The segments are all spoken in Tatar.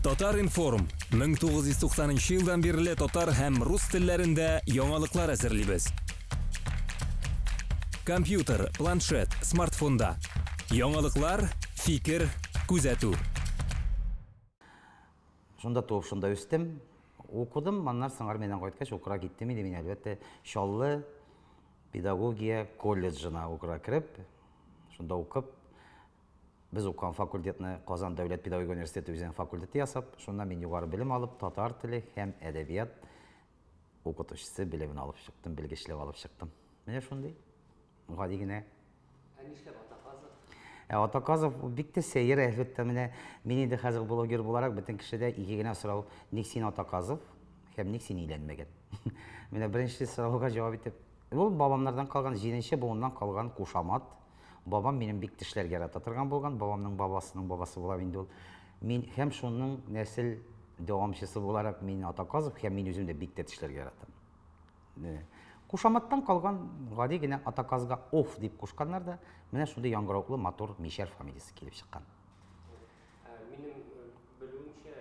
Татар информ 1990 жылдан бері татар һәм рус телләрендә яңалыклар әзерлибез. Компьютер, планшет, смартфонда. Яңалыклар, фикер, күзәтү. Шунда туып, шунда үстем. Укыдым, маннар сыңар менен кайткач укыра киттем иде. Мен әлбәттә Шаллы педагогия колледжына укыра кирип, шунда укып, biz укыган факультетны Казан дәүләт педагогия университеты үзенең факультеты ясап, шунда мин югары белем алып, татар теле һәм әдәбият укытучысы белемен алып чыктым, белгечлек алып чыктым. Менә шундый. Гади генә. Нишләп Атаказов? Атаказов бик тә сәер әлбәттә менә мин инде хәзер блогер буларак бөтен кешедә ике генә сорау: ник син Атаказов һәм ник син өйләнмәгән? Менә беренче сорауга җавап итеп, ул бабамнардан калган, җиденче буыннан калган кушамат. Бабам минем бик тешләргә ярата торган булган, бабамның бабасының бабасы була инде ул. Мин һәм шуның нәсел дәвамчысы буларак мин Атаказов һәм мин үзем дә бик тә тешләргә яратам. Кушаматтан калган гади генә Атаказга оф дип кушканнар да, менә шундый яңгырауклы матур Мишәр фамилиясе килеп чыккан. Минем белүемчә,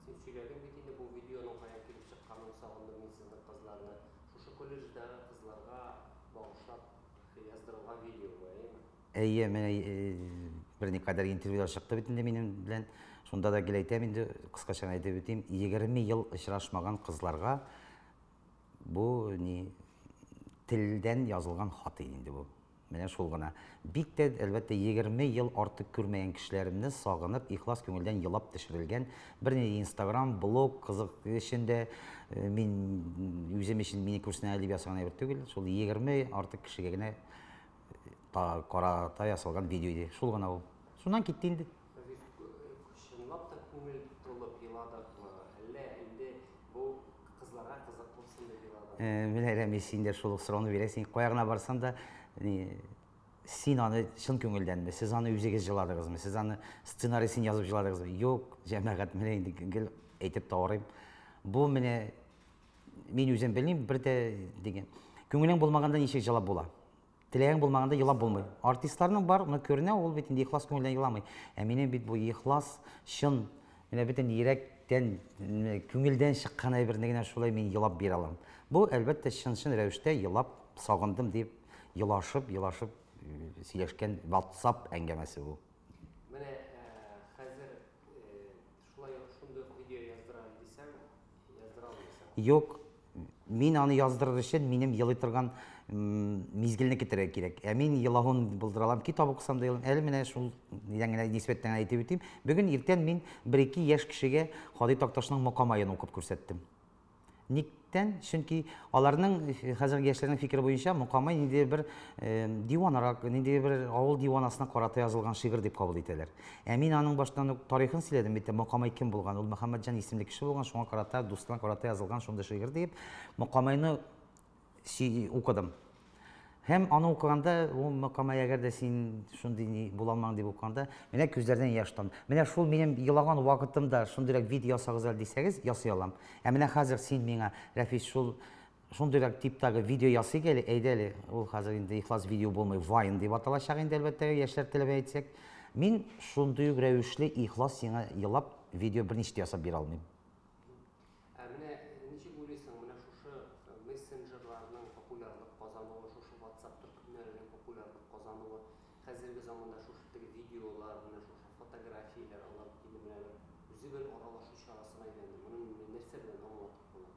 син сөйләгән бит инде бу видеоның кая килеп чыкканын сагындым мин сезнең кызларны. Шушы колледждагы кызларга багышлап яздырылган видео бу, әйеме? Әйе, менә берникадәр интервьюлар чыкты бит инде минем белән. Шунда да әйтәм инде, кыскача әйтеп үтим, 20 ел очрашмаган кызларга бу телдән язылган хат инде бу. Менә шул гына. Бик тә әлбәттә 20 ел артык күрмәгән кешеләремне сагынып, ихлас күңелдән елап төшерелгән бер Instagram, блог кызык эчендә мин үзем өчен мине күрсенә дип ясаган әйбер түгел. Шул 20 артык кешегә генә карата ясалган видео иде. Шул гына ул. Шуннан китте инде. Чынлап та күңел тулып еладыкмы, әллә инде бу кызларга кызык булсын дип еладыкмы? Менә Рәмис инде шул сорауны бирәсең. Каягына барсам да, син аны чын күңелдәнме, сез аны үзегез җыладыгызмы, сез аны сценарийсын язып җыладыгызмы? Юк, җәмәгать, менә инде гел әйтеп таварыйм. Бу менә мин үзем белмим, бер дә дигән. Күңелең булмаганда ничек җылап була? Теләгең булмаганда елап булмый. Артистларның бар, моны күренә, ул бит инде ихлас күңелдән еламый. Ә минем бит бу ихлас, чын, менә бөтен йөрәктән, күңелдән чыккан әйберне генә шулай мин елап бирә алам. Бу әлбәттә чын рәвештә елап сагындым дип, елашып сөйләшкән WhatsApp әңгәмәсе бу. Менә хәзер шулай шундый видео яздырам дисәң, яздыра алмыйсың. Юк, мин аны яздырыр өчен минем елый торган мизгелне китерергә кирәк. Ә мин елавын булдыра алам, китап укысам да елым. Әле менә шул яңа нисбәттән әйтеп үтим. Бүген иртән мин 1-2 яшь кешегә Хади Такташның Мукамаен укып күрсәттем. Никтән? Чөнки аларның хәзерге яшьләрнең фикере буенча Мукамай нинди бер диванарак, нинди бер авыл диванасына карата язылган шигырь дип кабул итәләр. Ә мин аның баштан ук тарихын сөйләдем бит, Мукамай кем булган? Ул Мөхәммәтҗан исемле кеше булган, шуңа карата дустына карата язылган шундый шигырь дип Мукамайны укыдым. Һәм аны укыганда, ул Мукамай әгәр дә син шундый була алмаң дип укыганда, менә күзләрдән яшь тамды. Менә шул минем елаган вакытымда шундыйрак видео ясагыз әле дисәгез, ясый алам. Ә менә хәзер син миңа, Рәфис, шундыйрак типтагы видео ясый әле, әйдә әле. Ул хәзер инде ихлас видео булмый, Vine дип аталачак инде әлбәттә яшьләр теләп әйтсәк. Мин шундый рәвешле ихлас сиңа елап видео берничә ясап бирә алмыйм. Менә ничек уйлыйсың, менә шушы мессенджерларның популярлык казануы, шушы WhatsApp төркемнәренең популярлык казануы, хәзерге заманда шушы видеолар, менә шушы фотографиялар алып килеп менә үзе бер аралашу чарасына әйләнде. Моны нәрсә белән аңлатып була?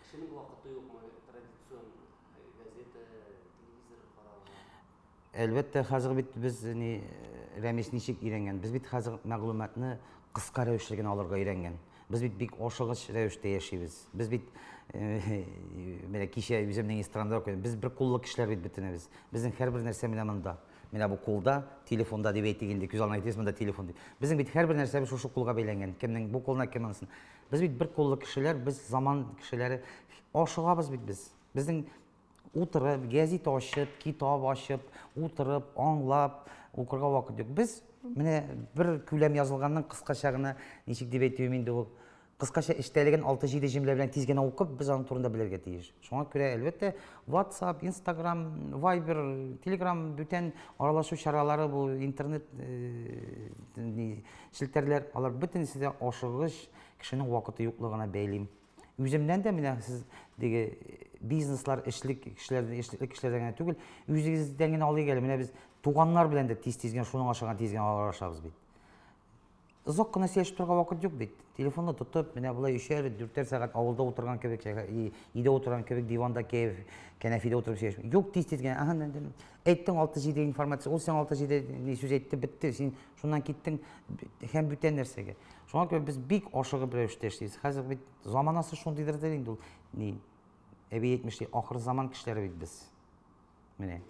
Кешенең вакыты юкмы, традицион газета, телевизор карарга? Әлбәттә, хәзер бит без Рәмис ничек өйрәнгән? Без бит хәзер мәгълүматны кыска рәвештә генә алырга өйрәнгән. Без бит бик ашыгыч рәвештә яшибез. Без бит менә кичә үземнең Инстаграмда укыдым. Без бер куллы кешеләр бит бөтенебез. Безнең һәрбер нәрсә менә монда. Менә бу кулда, телефонда дип әйтик инде, күз алдына әйтәбез, монда телефон дип. Безнең бит һәрбер нәрсәбез шушы кулга бәйләнгән. Кемнең бу кулына кем ансын. Без бит бер куллы кешеләр, без заман кешеләре, ашыгабыз бит без. Безнең утырып, гәзит ачып, китап ачып, утырып, аңлап, укырга вакыт юк. Без менә бер күләм язылганның кыскача гына ничек дип әйтүем инде ул Кыскача эштәлеген 6-7 җөмлә белән тиз генә укып, без аның турында белергә тиеш. Шуңа күрә әлбәттә WhatsApp, Instagram, Viber, Telegram бүтән аралашу чаралары бу интернет челтәрләр, алар бөтенесе дә ашыгыч кешенең вакыты юклыгына бәйлим. Үземнән дә менә сез диге бизнеслар, эшлек кешеләрдән генә түгел, үзегездән генә алыйк әле. Менә без туганнар белән дә тиз генә шуның ашаган тиз генә аралашабыз бит. Озак кына сөйләшеп торырга вакыт юк бит. Телефонны тотып, менә булай 3-4 сәгать авылда утырган кебек, өйдә утырган кебек, диванда кәеф, кәнәфидә утырып сөйләшеп. Юк, тиз генә. Әйттең 6-7 информация, ул сиңа 6-7 ни сүз әйтте, бетте. Син шуннан киттең һәм бүтән нәрсәгә. Шуңа күрә без бик ашыгып рәвештә эшлибез. Хәзер бит заманасы шундыйдыр да инде ул. Ни әби әйтмешли, ахыр заман кешеләре бит без. Менә.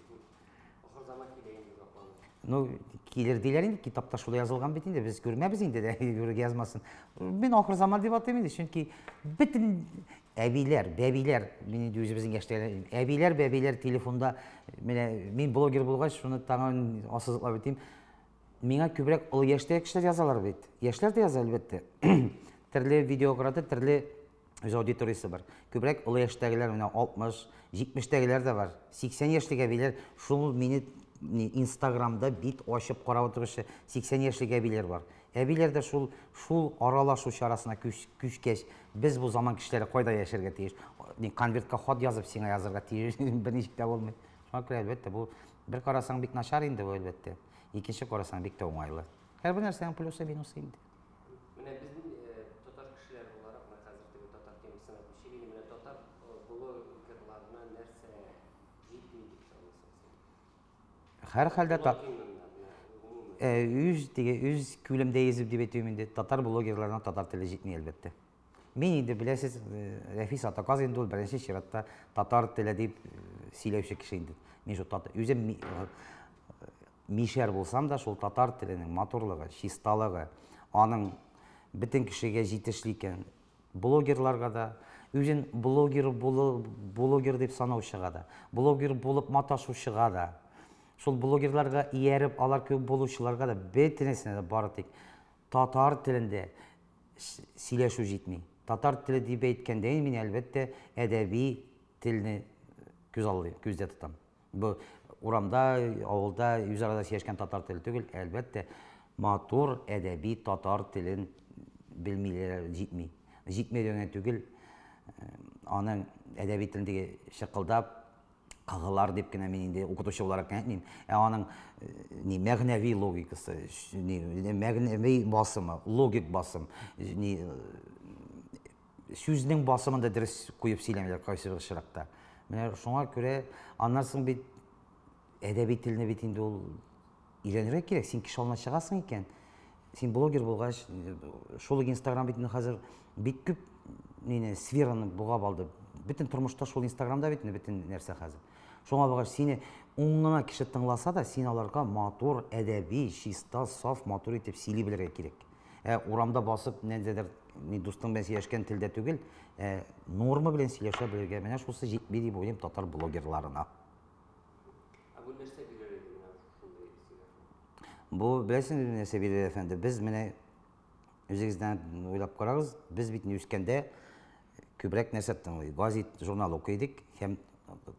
Ахыр заман килә инде запланы. Ну, килер диләр инде, китапта шулай язылган бит инде, без күрмәбез инде дә, юрик язмасын. Мен ахыр заман дип атыйм инде, чөнки бөтен әбиләр, бәбиләр, мен инде үзебезнең яшьтәге бәбиләр телефонда, менә мин блогер булгач, шуны тагын ассызыклап әйтим. Миңа күбрәк ул яшьтәге кешеләр язалар бит. Яшьләр дә яза әлбәттә. Төрле видеограды, төрле үз аудиториясы бар. Күбрәк ул яшьтәгеләр, менә 60, 70-тәгеләр дә бар. 80 яшьлек әбиләр, шул мине Instagramda бит ачып карап утыручы 80 яшьлек әбиләр бар. Әбиләр дә шул аралашу чарасына күчкәч, без бу заман кешеләре кайда яшәргә тиеш? Конвертка хат язып сиңа язарга тиеш, берничек тә булмый. Шуңа күрә әлбәттә бу бер карасаң бик начар инде бу әлбәттә. Икенче карасаң бик тә уңайлы. Һәрбер нәрсәнең плюсы минусы инде. Менә безнең татар кешеләр буларак, менә хәзер теге татар темасын әйтүче, менә татар блогерларына нәрсә җитми дип саныйсыз? Һәр хәлдә үз күлемдә язып дип әйтүем инде, татар блогерларына татар теле җитми әлбәттә. Мин инде беләсез, Рәфис Атаказ инде ул беренче чиратта татар теле дип сөйләүче кеше инде. Мин шул үзем мишәр булсам да, шул татар теленең матурлыгы, чисталыгы, аның бөтен кешегә җитешле икән. Блогерларга да, үзен блогер дип санаучыга да, блогер булып маташучыга да, шул блогерларга ияреп, алар күп булучыларга да бөтенесенә дә бары тик татар телендә сөйләшү җитми. Татар теле дип әйткәндә мин әлбәттә әдәби телне күздә тотам. Бу урамда, авылда, үзара сөйләшкән татар теле түгел, әлбәттә матур әдәби татар телен белмиләр, җитми. Җитмәгәнгә түгел, аның әдәби телендәге шыкылдап кагылар дип кенә мин инде укытучы буларак әйтмим. Аның мәгънәви логикасы, мәгънәви басымы, логик басым, сүзнең басымында дөрес куеп сөйләмиләр кайсы очракта. Менә шуңа күрә аннан соң бит әдәби телне бит инде ул өйрәнергә кирәк. Син кеше алына чыгасың икән, син блогер булгач, шул Instagram бит хәзер бик күп сфераны бугап алды. Бөтен тормышта шул Instagramда бит бөтен нәрсә хәзер. Шуңа багыш сине уңына кеше тыңласа да, син аларга матур, әдәби, чиста, саф, матур итеп сөйли белергә кирәк. Урамда басып, нәдәдер дустың белән сөйләшкән телдә түгел, норма белән сөйләшә белергә. Менә шусы җитми дип уйлыйм татар блогерларына. Бу нәрсә бирер иде менә шундый сөйләш? Бу беләсең нәрсә бирер әфәнде? Без менә үзегездән уйлап карагыз, без бит үскәндә күбрәк нәрсә тыңлыйбыз. Газет, журнал укыйдык һәм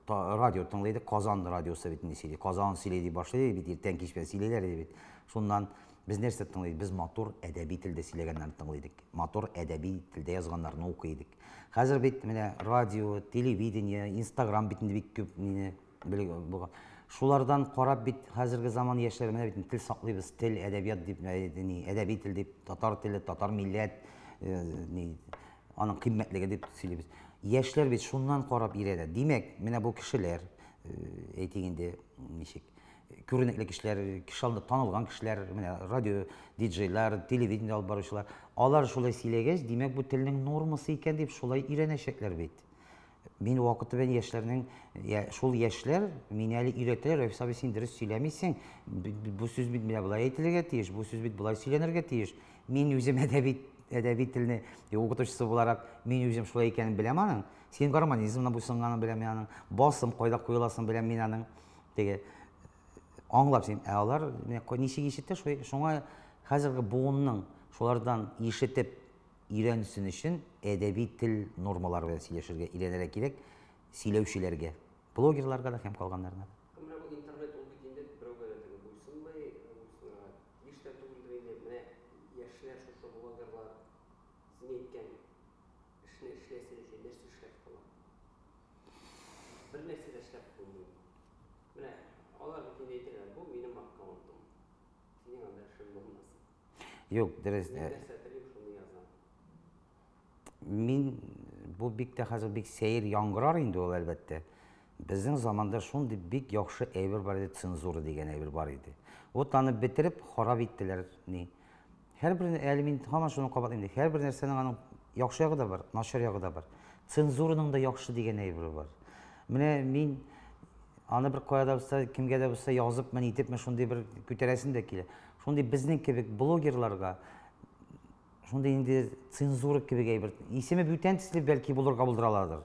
радио тыңлыйдык. Казан радиосы бит сөйли. Казан сөйли дип башлый бит, иртән кич белән сөйлиләр бит. Шуннан без нәрсә тыңлыйбыз? Без матур әдәби телдә сөйләгәннәрне тыңлыйдык. Матур әдәби телдә язганнарны укыйдык. Хәзер бит менә радио, телевидение, Instagram бит бик күп булган. Шулардан карап бит хәзерге заман яшьләре менә бит тел саклыйбыз, тел әдәбият дип, әдәби тел дип, татар теле, татар милләт, аның кыйммәтлеге дип сөйлибез. Яшьләр бит шуннан карап өйрәнә. Димәк, менә бу кешеләр, әйтик инде, ничек, күренекле кешеләр, кеше алдында танылган кешеләр, менә радио диджейлар, телевидение алып баручылар, алар шулай сөйләгәч, димәк бу телнең нормасы икән дип шулай өйрәнәчәкләр бит. Мин вакыты белән яшьләрнең, шул яшьләр мине әле өйрәтәләр, Рәфис абый, син дөрес сөйләмисең, бу сүз бит менә булай әйтелергә тиеш, бу сүз бит булай сөйләнергә тиеш. Мин үзем әдәби телне укытучысы буларак, мин үзем шулай икәнен беләм аның. Син гармонизмны буйсынганын беләм мин аның. Басым кайда куеласын беләм мин аның. Теге аңлап син, алар ничек ишетә шуңа хәзерге буынның шулардан ишетеп үйренсін үшін әдеби тіл нормалары белән сөйләшергә өйрәнергә кирәк сөйләүчеләргә, блогерларга да һәм калганнарына да. Менә бу интернет ул бит инде берәүгә дә теге буйсынмый, ништә түгел инде менә яшьләр шушы блогерлар син әйткән эшне эшләсә өчен нәрсә эшләп кала. Бер нәрсә дә эшләп булмый. Менә алар бит инде әйтәләр, бу минем аккаунтым. Синең анда эшең булмасын. Юк, дөрес. Нәрсә телим шуны язам. Мин бу бик тә хәзер бик сәер яңгырар инде ул әлбәттә. Безнең заманда шундый бик яхшы әйбер бар иде, цензура дигән әйбер бар иде. Вот аны бетереп харап иттеләр ни. Һәрбер әле мин һаман шуны кабатлыйм ди. Һәрбер нәрсәнең аның яхшы ягы да бар, начар ягы да бар. Цензураның да яхшы дигән әйбер бар. Менә мин аны бер каяда булса, кимгә дә булса язып, мен итеп, мен шундый бер күтәрәсем дә килә. Шундый безнең кебек блогерларга шундый инде цензура кебек әйбер. Исеме бүтән төсле бәлки булырга булдыралардыр.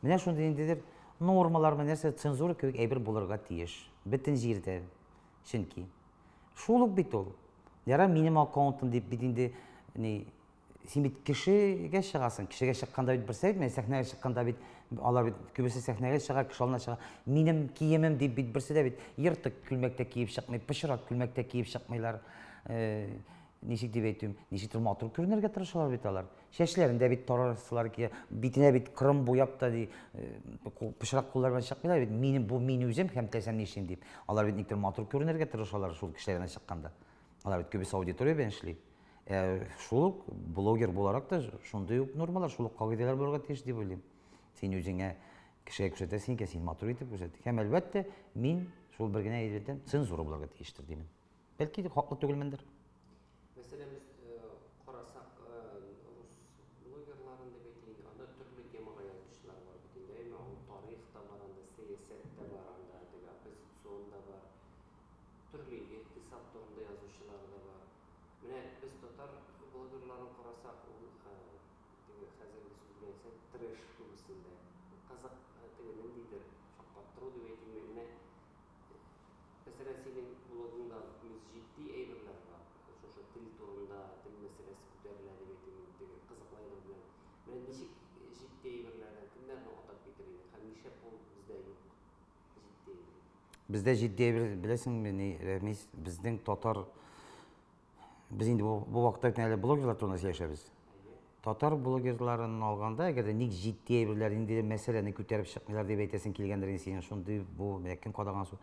Менә шундый инде нормалар менә нәрсә цензура кебек әйбер булырга тиеш. Бөтен җирдә. Чөнки шул ук бит ул. Яра минем аккаунтым дип бит инде ни син бит кешегә чыгасың. Кешегә чыкканда бит берсе әйтмәй, сәхнәгә чыкканда бит алар бит күбесе сәхнәгә чыга, кеше алдына чыга. Минем киемем дип бит берсе дә бит йыртык күлмәктә киеп чыкмый, пычрак күлмәктә киеп чыкмыйлар. Ничек дип әйтим, ничектер матур күренергә тырышалар бит алар. Чәчләрендә бит тарасылар ки, битенә бит кырым буяп та ди, пычрак куллар белән чыкмыйлар бит. Минем бу мин үзем һәм теләсәм нишим дип. Алар бит никтер матур күренергә тырышалар шул кешеләренә чыкканда. Алар бит күбесе аудитория белән эшли. Шул ук блогер буларак та шундый ук нормалар, шул ук кагыйдәләр булырга тиеш дип уйлыйм. Син үзеңә кешегә күрсәтәсең икән, син матур итеп күрсәт. Һәм әлбәттә мин шул бер генә әйтәм, цензура булырга тиештер димен. Бәлки хаклы түгелмендер. Мәсәлән, без карасак, рус блогерларын дип әйтик, анда төрле темага язучылар бар бит инде. Ул тарих та бар, анда сәясәт тә бар, анда теге оппозицион да бар. Төрле икътисад турында язучылар да бар. Менә без татар блогерларын карасак, ул теге хәзерге сүз белән әйтсәк, трэш күбесендә. Казак теге ниндидер шаккаттыру дип әйтик, менә мәсәлән, синең блогыңда җитди әйберләр бар. Шушы тел турында, тел мәсьәләсе күтәрелә дип әйтим, теге кызыклайлык белән. Менә ничек җитди әйберләрдән кемнәрне атап китерик һәм нишләп ул бездә юк? Җитди әйбер. Бездә җитди әйбер, беләсеңме, Рәмис, безнең татар без инде бу вакытта әле блогерлар турында сөйләшәбез. Татар блогерларын алганда, әгәр дә ник җитди әйберләр инде мәсьәләне күтәреп чыкмыйлар дип әйтәсең килгәндер синең шундый бу кем кадаган су.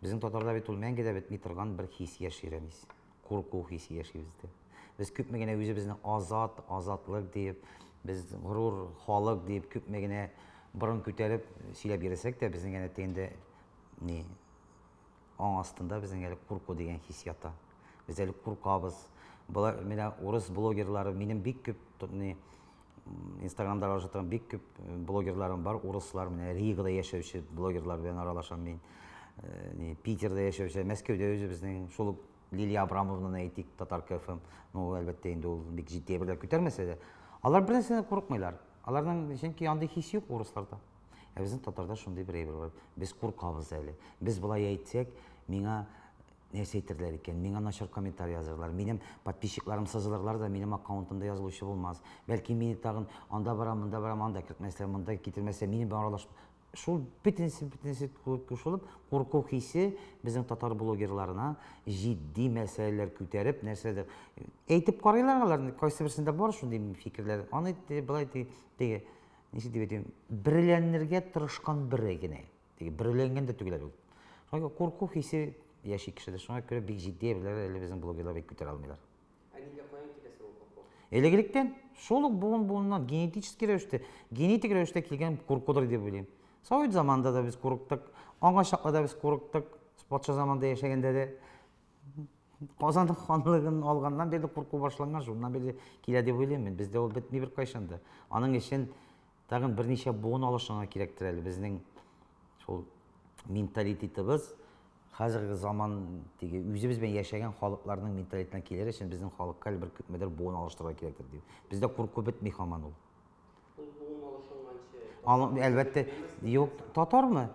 Безнең татарда бит ул мәңге дә бетми торган бер хис яши, Рәмис. Курку хисе яши бездә. Без күпме генә үзебезне азатлык дип, без горур халык дип күпме генә борын күтәреп сөйләп йөрсәк тә, безнең генә тегендә ни аң астында безнең әле курку дигән хис ята. Без әле куркабыз. Булар менә урыс блогерлары, минем бик күп ни Инстаграмда аралашкан бик күп блогерларым бар, урыслар, менә Ригада яшәүче блогерлар белән аралашам мин. Питерда яшәүче, Мәскәүдә үзебезнең шул Лилия Абрамовнаны әйтик, Татар КФМ, ну әлбәттә инде ул бик җитди әйберләр күтәрмәсә дә, алар бер нәрсәдән курыкмыйлар. Аларның чөнки андый хис юк урысларда. Безнең татарда шундый бер әйбер бар. Без куркабыз әле. Без болай әйтсәк, миңа нәрсә әйтерләр икән, миңа начар комментарий язырлар, минем подписчикларым сызылырлар да, минем аккаунтымда язылучы булмас. Бәлки мине тагын анда барам, анда кертмәсләр, монда китермәсә, минем белән аралаш. Шул бөтенесе кушылып, курку хисе безнең татар блогерларына җитди мәсьәләләр күтәреп, нәрсәдер әйтеп карыйлар алар, кайсы берсендә бар шундый фикерләр. Аны былай теге, ничек дип әйтим, берләнергә тырышкан бере генә. Теге берләнгән дә түгел ул. Шуңа курку хисе яши кешедә, шуңа күрә бик җитди әйберләр әле безнең блогерлар бик күтәрә алмыйлар. Нигә каян киләсе ул курку? Элегелектән, шул ук буыннан генетик рәвештә килгән куркудыр дип уйлыйм. Совет заманда да без курыктык, аңа чакта да без курыктык, патша заманда яшәгәндә дә Казан ханлыгын алганнан бери курку башланган, шуннан бери килә дип уйлыйм. Бездә ул бетми бер кайчанда. Аның өчен тагын берничә буын алышыңа кирәктер әле. Безнең шул менталитетыбыз хәзерге заман теге үзебез белән яшәгән халыкларның менталитетына килер өчен безнең халыкка бер күпмедер буын алыштырырга кирәктер дип. Бездә курку бетми һаман ул. Әлбәттә, юк, татармы?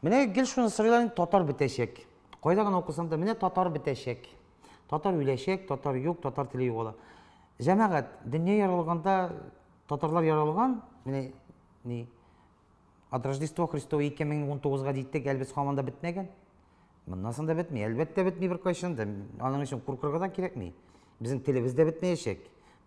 Менә гел шуны сыйларын татар бетәчәк. Кайда гына укысам да, менә татар бетәчәк. Татар үләчәк, татар юк, татар теле югала. Жәмәғәт, дүние яралғанда татарлар яралған, міне от Рождество Христово 2019-ға дейттік, әлбіз қаманда бітмеген. Мұннасын да бітмей, әлбәтте бітмей бір қайшында. Аның үшін құрқырға да керек мей. Біздің тіліміз де бітмейшек.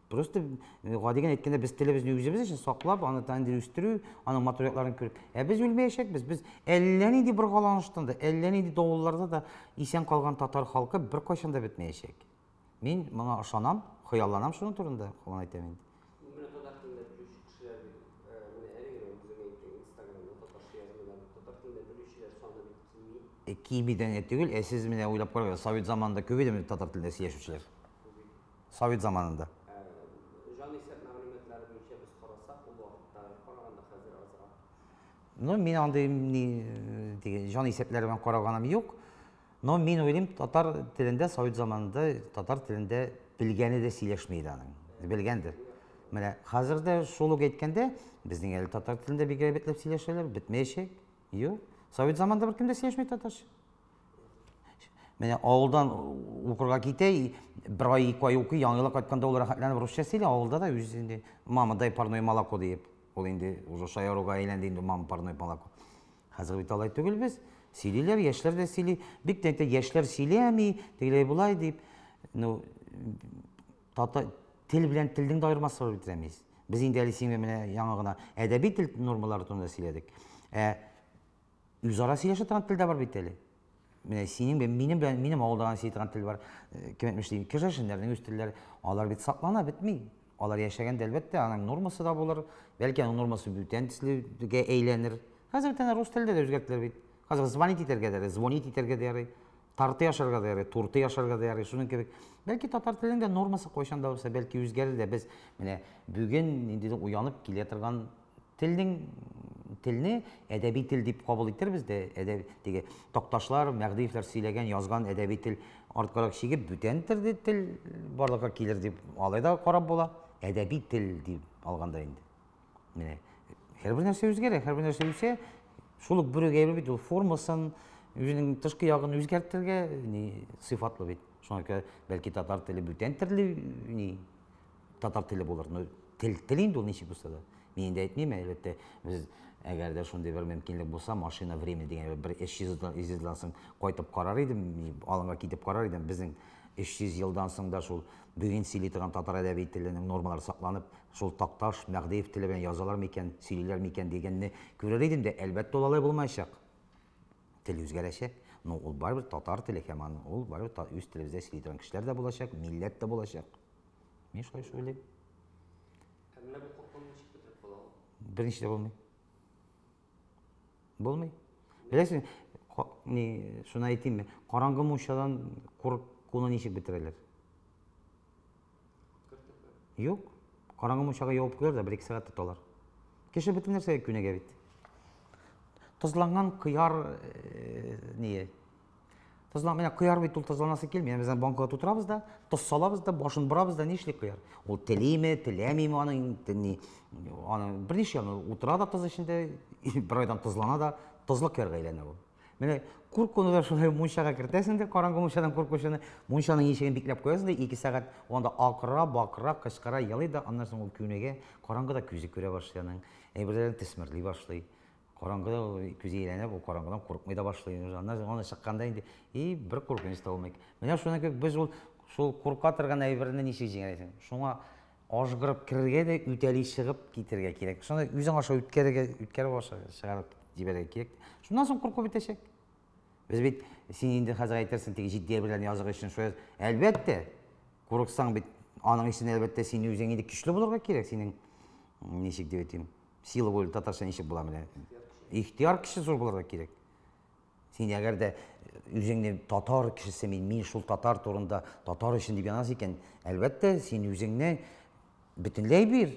Просто гадигән әйткәндә без телебезне үзебез өчен саклап, аны тәндир үстерү, аның материалларын күреп. Без үлмәячәкбез. Без әллә нинди бер галаныштанда, әллә нинди давылларда да исән калган татар халкы бер кайчан да бетмәячәк. Мин моңа ышанам, хыялланам шуның турында, хәл әйтәм инде. Менә татар телендә белүче кешеләр менә әлегә үзеңә әйткән Инстаграмда татарча язмалар, татар телендә белүчеләр саны кими. Кимидән түгел, сез менә уйлап карагыз, Совет заманында күп иде татар телендә сөйләшүчеләр. Совет заманында. Ну, мен андай жан есеплерімен қарағаным жоқ. Но мен ойлаймын, татар тілінде, Совет заманында татар тілінде білгені де сөйлешмейді аның. Білгенді. Міне, қазірде шолық еткенде, біздің әлі татар тілінде бекер бетлеп сөйлешелер, бітмейшек. Жоқ. Совет заманында бір кімде сөйлешмейді татарша. Міне, ауылдан оқырға кете, бір ай, 2 ай оқи, яңылы қайтқанда олар қайтланып русша сөйле, ауылда да өзінде мама дай парной молоко deyip. Ол енді уже шаяруға әйләнді енді мама парной молоко. Қазір бит алай түгел біз. Сөйлейлер, яшьләр дә сөйлей. Бик тәнтә яшьләр сөйләми, тегеләй булай дип. Ну, тел белән телдең дә айырмасы бар бит. Без инде әле сиңа менә яңа гына әдәби тел нормалары турында сөйләдек. Үзара сөйләшә торган тел дә бар бит әле. Менә синең белән минем авылдан сөйләй торган тел бар. Кем әйтмешли, кешеләрнең үз телләре, алар бит саклана бетми. Алар яшәгәндә әлбәттә аның нормасы да булыр. Бәлки аның нормасы бүтән төслегә әйләнер. Хәзер тәнә рус телендә дә үзгәртелер бит. Хәзер звонить итәргә дә, звонить итәргә дә ярый. Тарты яшарга да ярый, турты яшарга да ярый. Шуның кебек. Бәлки татар телендә нормасы кайчан да булса, бәлки үзгәрер дә. Без менә бүген инде уянып килә торган телне әдәби тел дип кабул итәрбез дә. Әдәби диге Токташлар, Мәгъдиевләр сөйләгән, язган әдәби тел арткарак чигеп бүтән тел барлыкка килер дип алай да карап була. Әдәби тел дип алганда инде. Менә һәрбер нәрсә үзгәрә, һәрбер нәрсә үсә, шулык бүрегә бит ул формасын, үзенең тышкы ягын үзгәртергә сыйфатлы бит. Шуңа күрә бәлки татар теле бүтән төрле татар теле булыр. Тел инде ул ничек булса да. Мин инде әйтмим, әлбәттә, без әгәр дә шундый бер мөмкинлек булса, машина времени дигән бер 300 елдан соң кайтып карар идем, алынга китеп карар идем. Безнең 300 елдан соң да шул бүген сөйли торган татар әдәби теленең нормалары сакланып, шул Токташ, Мәгъдиев теле белән язалар микән, сөйлиләр микән дигәнне күрер идем дә, әлбәттә ул алай булмаячак. Тел үзгәрәчәк. Ну, ул барыбер татар теле һәм ул барыбер үз телебездә сөйли торган кешеләр дә булачак, милләт дә булачак. Мин шулай сөйләйм. Менә бу куркуны ничек бетереп була ул? Беренче дә булмый. Булмый. Беләсең, шуны әйтимме, караңгы мунчадан куркуны ничек бетерәләр? Юк. Караңгы мунчага ябып куялар да 1-2 сәгать тоталар. Кеше бөтен нәрсәгә күнегә бит. Тозланган кыяр Тозланган кыяр бит ул тозланасы килми. Без банкага тутырабыз да, тоз салабыз да, башын бурабыз да, нишли кыяр. Ул телиме, теләмиме аның берничә ел утыра да тоз эчендә, бер айдан тозлана да, тозлык кыярга әйләнә ул. Менә куркуны да шулай мунчага кертәсең дә, караңгы мунчадан куркучыны, мунчаның ишеген бикләп куясың да, 2 сәгать анда акыра, бакыра, кычкыра, ялый да, аннан соң ул күнегә, караңгыда күзе күрә башлый, әйберләрен төсмерли башлый. Караңгыда күзе әйләнеп, ул караңгыдан куркмый да башлый. Аннан соң аны чыкканда инде, бер куркыныч та булмый. Менә шуның кебек без ул шул курка торган әйберне ничек җиңәрсең? Шуңа ажгырып кирергә дә, үтәли чыгып китергә кирәк. Шуны үзең аша үткәреп аша чыгарып җибәрергә кирәк. Шуннан соң курку бетәчәк. Без бит син инде хәзер әйтерсең, теге җитди белән язык өчен шулай. Әлбәттә, курыксаң бит аның өчен әлбәттә син үзең инде көчле булырга кирәк, синең ничек дип әйтим, сила булып татарча ничек була менә. Ихтияр кеше зур булырга кирәк. Син әгәр дә үзеңне татар кешесе, мин шул татар турында, татар өчен дип янас икән, әлбәттә син үзеңне бөтенләй бир.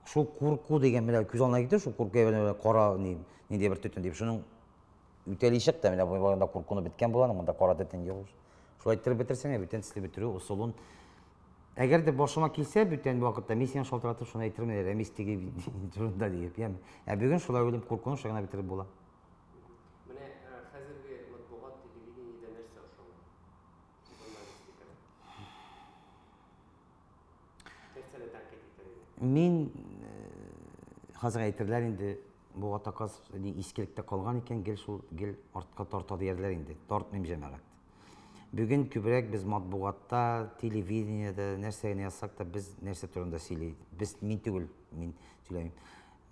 Шул курку дигән менә күз алдына китә, шул курку белән кара нидә бер төтен дип, шуның үтәли чык та менә бу куркуны биткән булган, монда кара төтен юк. Шулай итеп бетерсәң, бүтән төсле бетерү усулын. Әгәр дә башыма килсә, бүтән вакытта мин сиңа шалтыратып шуны әйтермен, Рәмис теге турында дип, яме. Бүген шулай уйлап куркуны шагына бетереп була. Менә хәзерге матбугат телевидениедә нәрсә ошый? Мен қазір әйтерлер енді бұл атақас ескілікте қалған екен, гел артқа тартады ерлер енді, тартмайм жамағат. Бүгін көбірек біз матбуғатта, телевидениеде нәрсені ясақ та біз нәрсе турында сөйлейді. Біз мен түгіл, мен сөйлеймін.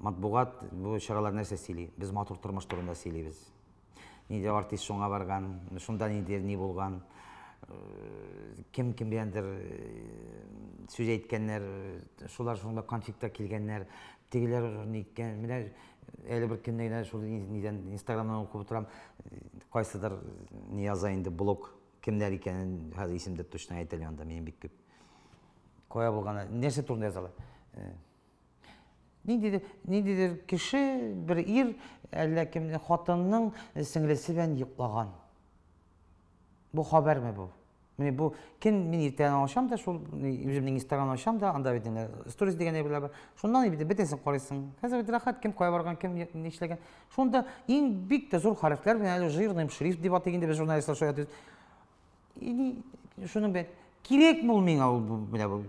Матбуғат бұл шаралар нәрсе сөйлейді. Біз матур тұрмыш турында сөйлейбіз. Неде артист шоңа барған, шонда неде не болған, кім бендер сөз айткеннер, шолар шонда конфликтқа келгеннер, тегілер нейткен, міне әлі бір кімдегіне шол инстаграмнан оқып отырам, қайсыдар не yazайынды блог кімдер екенін қазір есімді точно айта алмайм, менің бек көп. Қоя болғаны, нәрсе турында жазалы. Нендейдер кіші бір әлі кімде қатынның сіңілісі бен йықлаған. Бұл хабар ме бұл? Міне бұл кен мен ертен алышам да, шол өзімнің инстаграм алышам да, анда бетіне сторис деген әбірлер бар. Шондан бітесің қарайсың. Қазір бет рахат, кім қоя барған, кім нешлеген. Шонда ең бик та зор харфлер бен әлі жирным шрифт деп атегенде біз журналистлар шоятыз. Шуның бен керек бұл меңа бұл.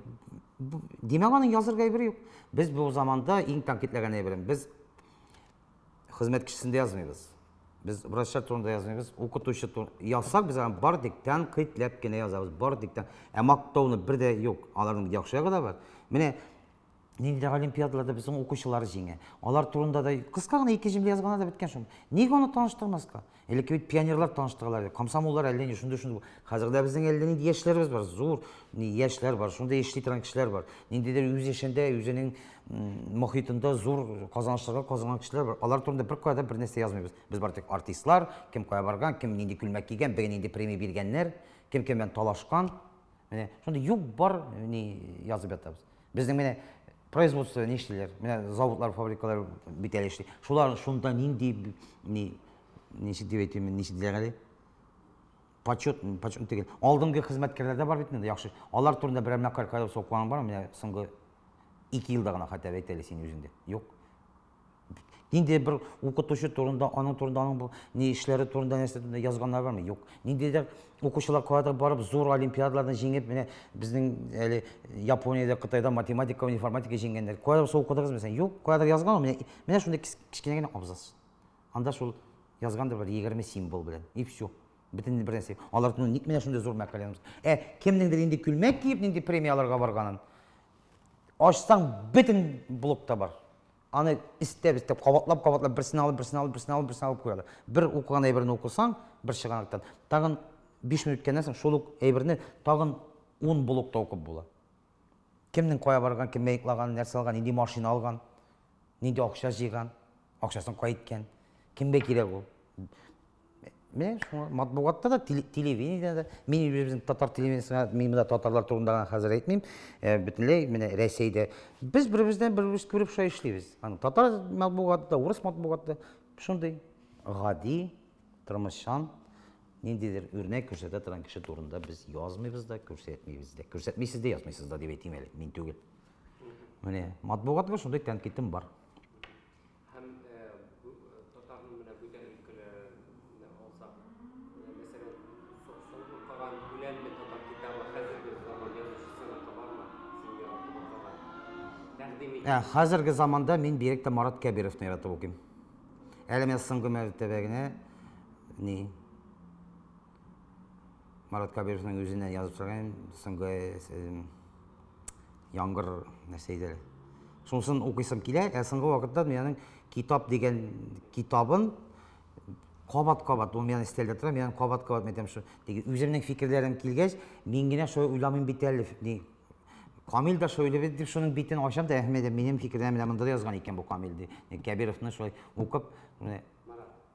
Демеғаның yazырға әбірі жоқ. Біз бұл заманда ең танкетлеген әбірім. Біз қызмет кішісінде yazмайбыз. Biz врачтар турында yazmıyoruz, okutuşu турында yazsak biz бар диктен кыйтлап кене yazabız, бар диктен. Мактауны бірде yok, алардың яхшыгы да бар. Міне Нелде олимпиадаларда біздің оқушылар жеңе. Алар турында да қысқа ғана 2 жемле yazғана да біткен шон. Неге оны таныштырмасқа? Элекке бит пионерлар таныштыралар, комсомоллар әлден шунда. Қазірде біздің әлден яшьләрбез бар, зур яшьләр бар, шунда эшли торган кешеләр бар. Ниндидер үз эшендә, үзенең мохитында зур казанышларга казанган кешеләр бар. Алар турында бер кайда бер нәрсә язмыйбыз. Без бар тик артистлар, кем кая барган, кем нинди күлмәк кигән, бер нинди премия биргәннәр, кем белән талашкан. Менә шунда юк бар, язып ятабыз. Безнең менә производство нештелер, менә заводлар, фабрикалар битәлешли. Шулар шунда нинди ничек дип әйтим, ничек диләр почет түгел. Алдынгы хезмәткәрләрдә бар бит инде яхшы. Алар турында берәр мәкалә соккан бар, менә соңгы 2 елда гына хәтта әйтәле син үзендә. Юк. Нинди бер укытучы турында, аның турында, аның бу ни эшләре турында нәрсә турында язганнар бармы? Юк. Ниндидер укучылар кайда барып зур олимпиадалардан җиңеп, менә безнең әле Япониядә, Кытайда математика, информатика җиңгәннәр. Кайда су укыдыгыз мәсәлән? Юк, кайда язган, менә шундый кичкенә генә абзац. Анда шул язгандыр бер 20 символ белән. И всё. Бөтен бер нәрсә. Алар ник менә шундый зур мәкаләмез. Кемнеңдер инде күлмәк киеп, нинди премияларга барганын. Ачсаң бөтен блокта бар. Аны истеп кабатлап берсен алып куялар. Бер укыган әйберне укысаң, бер чыганактан, тагын 5 минуткәннән соң шул әйберне тагын 10 блокта укып була. Кемнең кая барган, кем мәйклаган, нәрсә алган, нинди машина алган, нинди акча җыйган, акчасын кайткан, кемгә кирәк ул. Менә шуңа матбугатта да, телевидениедә дә, мин үзебезнең татар телевидениесендә, мин монда татарлар турында хәзер әйтмим, бөтенләй менә Россиядә без бер-беребездән күреп шулай эшлибез. Аны татар матбугатында, урыс матбугатында шундый гади тормышчан ниндидер үрнәк күрсәтә торган кеше турында без язмыйбыз да, күрсәтмибез дә. Күрсәтмисез дә, язмыйсыз да дип әйтим әле, мин түгел. Менә матбугатка шундый тәнкыйтем бар. Хәзерге заманда мин биректә Марат Кәбировны яратып укыйм. Әле мен соңгы мәртәбәгенә Марат Кәбировның үзеннән язып торган соңгы яңгыр нәрсә иде. Шунысын укыйсым килә, соңгы вакытта менің китап дигән китабын кабат-кабат, ул менә стелдә тора, мен кабат-кабат әйтәм шу. Үземнең фикерләрем килгәч, мин генә шулай уйламыйм бит әле. Камил да шöyle дип шуның битен ачам да әһмәдә минем фикерләрем менә монда язган икән бу Камил ди. Кәбировны шулай укып,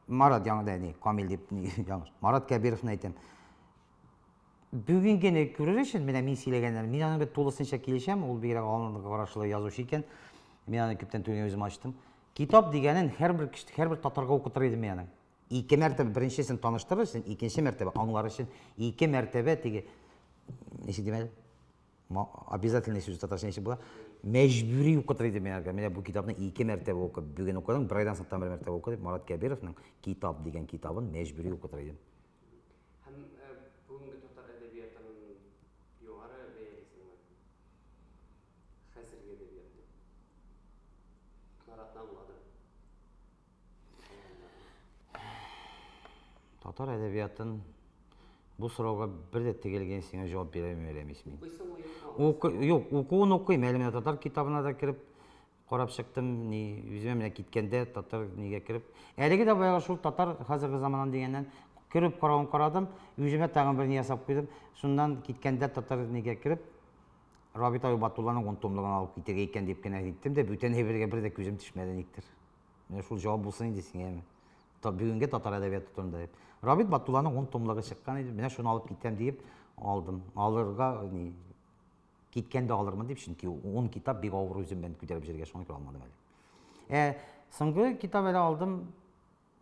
Марат яңда ни Камил дип яңгыр. Марат Кәбировны әйтәм. Бүген генә күрер өчен менә мин сөйләгәннәр, мин аны бит тулысынча килешәм, ул бигрәк алынлык карашлы язучы икән. Мин аны күптән түгел үзем ачтым. Китап дигәнен һәрбер татарга укытыр идем мин аны. 2 мәртәбә беренчесен таныштырыр өчен, икенче мәртәбә аңлар өчен 2 мәртәбә теге ничек димәле? Обязательно сүз татарча ничек була? Мәҗбүри укытыр идем мин. Менә бу китапны 2 мәртәбә укып, бүген укыдым, бер айдан соң бер мәртәбә укыдым. Марат Кәбировның Китап дигән китабын мәҗбүри укытыр идем. Һәм бүгенге татар әдәбиятының югары бәялисеме? Хәзерге әдәбиятның. Марат Намладов. Татар әдәбиятын бұл сұрауға бір де тегелген сеңе жауап беремеймін. Оқисың ғой? Жоқ, оқуын оқимын. Әлі татар китабына да кіріп, қарап шықтым, өзіме міне кеткенде татар неге кіріп. Әліге де баяғы шул татар қазіргі заманан дегеннен кіріп қарадым, өзіме тағын бір не жасап қойдым. Шундан кеткенде татар неге кіріп, Рабит Айбатулланың 10 томлығын алып кетеге екен деп кені айттым да, бүтен әбірге бір де көзім түшмеді нектір. Шул жауап болсын десің әмі. Бүгінге татар әдәбияты турында деп. Рабит Батулланың 10 томлығы шыққан еді, мен шуны алып кетем deyip алдым. Алырға кеткенде алырмын деп, çünkü 10 kitap bir ауыр өзім ben көтеріп жерге шоны көре алмадым әлі. Соңғы китап әлі алдым,